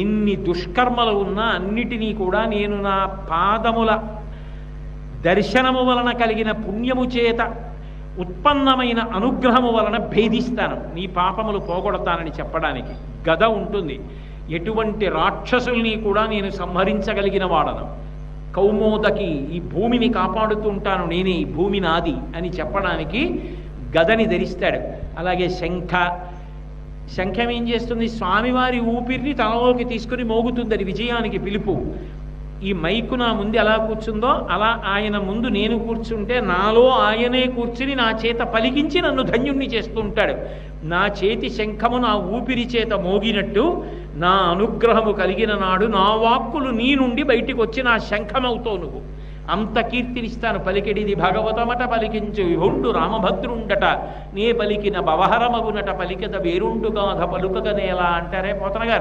ఎన్ని దుష్కర్మలు ఉన్నా అన్నిటినీ కూడా నేను నా పాదముల దర్శనము వలన కలిగిన పుణ్యము చేత ఉత్పన్నమైన అనుగ్రహము వలన భేదిస్తాను, నీ పాపములు పోగొడతానని చెప్పడానికి గద ఉంటుంది. ఎటువంటి రాక్షసుల్ని కూడా నేను సంహరించగలిగిన వాడను. కౌమోదకి, ఈ భూమిని కాపాడుతూ ఉంటాను, నేనే ఈ భూమి నాది అని చెప్పడానికి గదని ధరిస్తాడు. అలాగే శంఖం ఏం చేస్తుంది? స్వామివారి ఊపిరిని తనలోకి తీసుకుని మోగుతుంది, అది విజయానికి పిలుపు. ఈ మైకు నా ముందు ఎలా కూర్చుందో అలా ఆయన ముందు నేను కూర్చుంటే నాలో ఆయనే కూర్చుని నా చేత పలికించి నన్ను ధన్యుణ్ణి చేస్తూ ఉంటాడు. నా చేతి శంఖము నా ఊపిరి చేత మోగినట్టు నా అనుగ్రహము కలిగిన నాడు నా వాక్కులు నీ నుండి బయటికి వచ్చి నా శంఖమవుతావు నువ్వు. అంత కీర్తినిస్తాను. పలికెడిది భగవతమట పలికించు విభుండు రామభద్రుండట, నే పలికిన భవహరమగునట పలికద వేరుండు గాథ పలుకగనేలా అంటారే పోతన గారు.